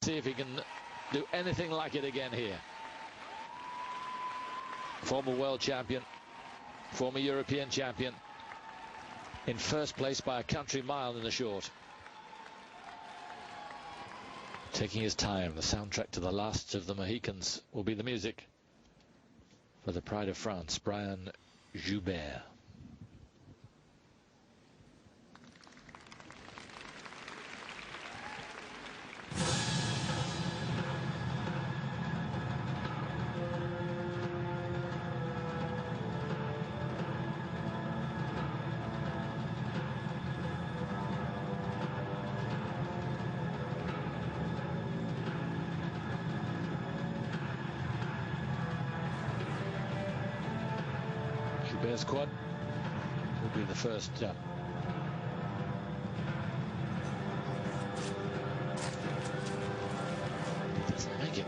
see if he can do anything like it again here. Former world champion, former European champion, in first place by a country mile in the short. Taking his time. The soundtrack to the last of the Mohicans will be the music for the Pride of France, Brian Joubert. Joubert's quad will be the first. He doesn't make it.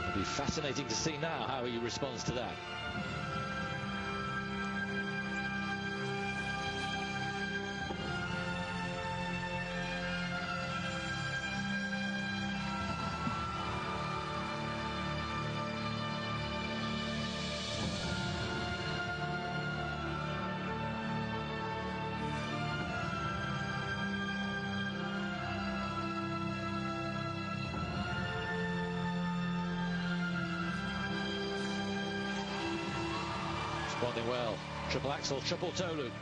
It'll be fascinating to see now how he responds to that. Responding well. Triple axel, triple toe loop.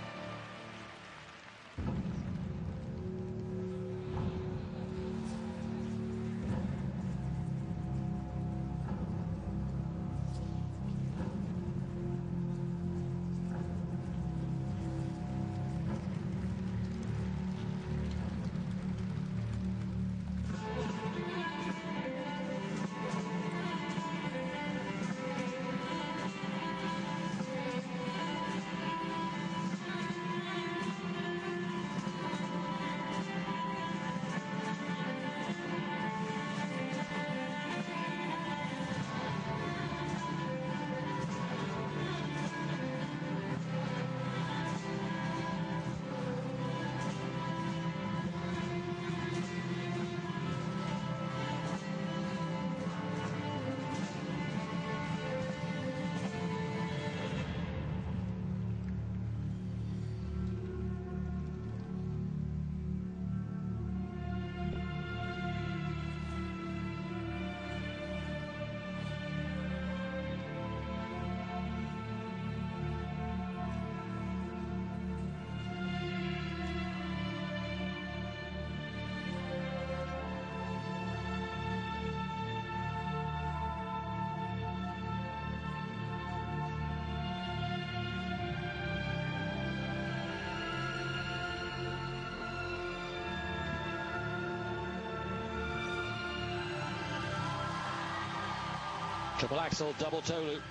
Triple axel, double toe loop.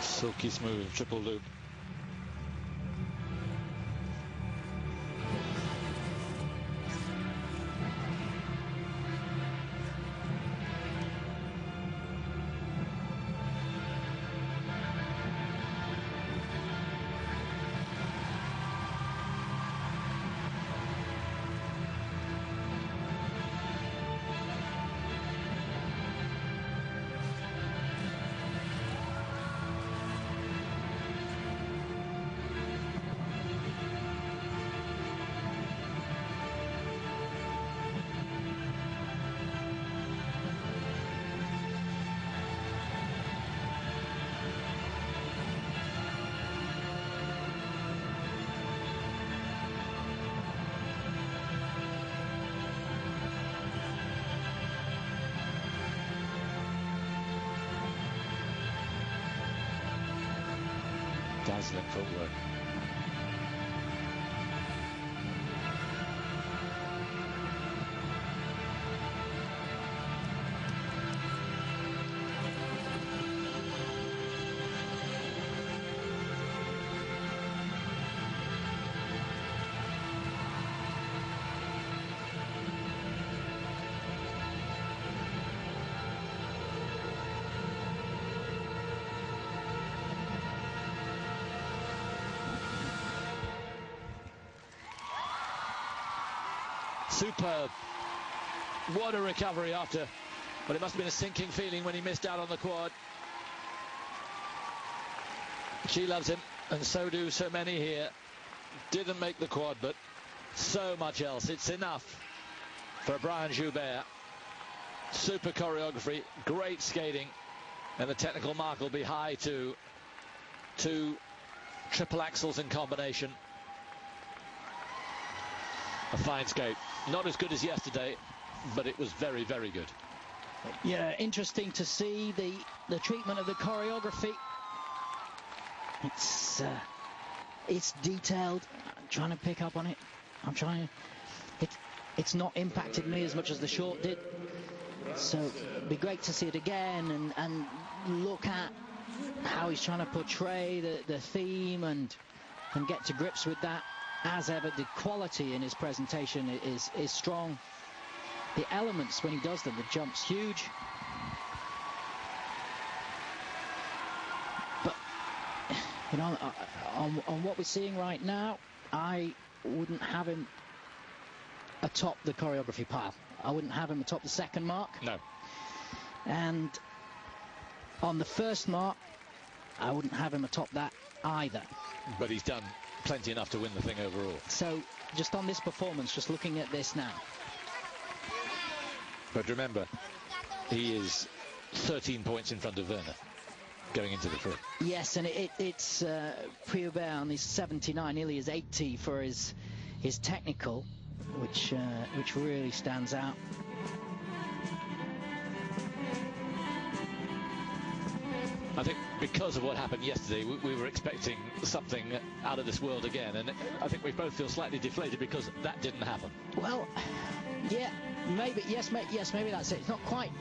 Silky smooth triple loop. Dazzling footwork. Superb. What a recovery after, but it must have been a sinking feeling when he missed out on the quad. She loves him, and so do so many here. Didn't make the quad, but so much else. It's enough for Brian Joubert. Super choreography, great skating, and the technical mark will be high too. 2 triple axels in combination. A fine skate. Not as good as yesterday, but it was very, very good. Yeah, interesting to see the treatment of the choreography. It's detailed. I'm trying to pick up on it. It's not impacted me as much as the short did. So it'd be great to see it again and look at how he's trying to portray the theme and get to grips with that. As ever, the quality in his presentation is strong. The elements when he does them, the jump's huge. But you know, on what we're seeing right now, I wouldn't have him atop the choreography pile. I wouldn't have him atop the second mark. No. And on the first mark, I wouldn't have him atop that either. But he's done plenty enough to win the thing overall. So just on this performance, just looking at this now. But remember, he is 13 points in front of Werner going into the free. Yes, and it's Joubert on his 79, nearly his 80 for his technical, which really stands out. I think because of what happened yesterday, we were expecting something out of this world again, and I think we both feel slightly deflated because that didn't happen. Well, yeah, maybe, yes, maybe that's it. It's not quite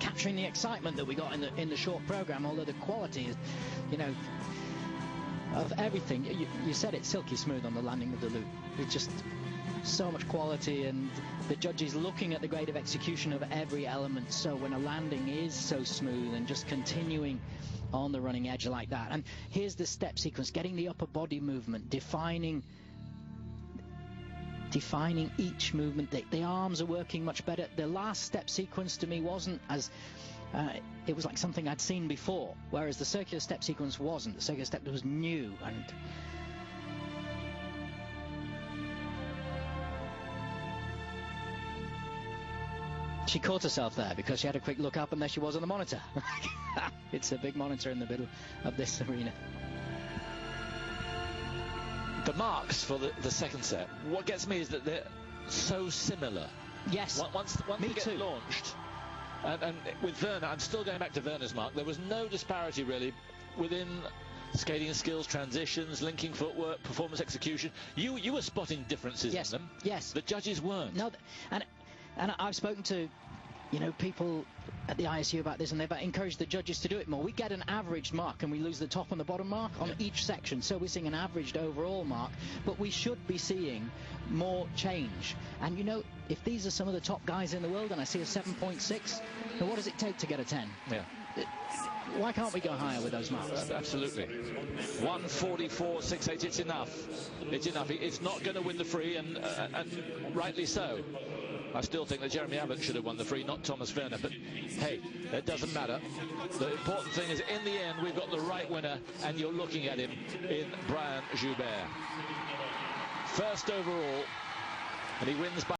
capturing the excitement that we got in the short program, although the quality is, you know, of everything. You said it's silky smooth on the landing of the loop. It's just so much quality, and the judges looking at the grade of execution of every element. So when a landing is so smooth and just continuing on the running edge like that, and here's the step sequence, getting the upper body movement, defining each movement. The arms are working much better. The last step sequence to me wasn't as it was like something I'd seen before, whereas the circular step sequence wasn't. The circular step was new, and she caught herself there because she had a quick look up, and there she was on the monitor. It's a big monitor in the middle of this arena. The marks for the second set, what gets me is that they're so similar. Yes, once me they get too. launched, and with Werner, I'm still going back to Werner's mark, there was no disparity really within skating skills, transitions, linking footwork, performance execution. You were spotting differences in them. Yes. The judges weren't. No, and I've spoken to, you know, people at the ISU about this, and they've encouraged the judges to do it more. We get an averaged mark, and we lose the top and the bottom mark on each section, so we're seeing an averaged overall mark, but we should be seeing more change. And you know, if these are some of the top guys in the world, and I see a 7.6, then what does it take to get a 10? Yeah. Why can't we go higher with those marks? Absolutely. 1:44.68. It's enough. It's enough. It's not going to win the free, and rightly so. I still think that Jeremy Abbott should have won the free, not Thomas Werner. But hey, it doesn't matter. The important thing is, in the end, we've got the right winner, and you're looking at him in Brian Joubert. First overall, and he wins by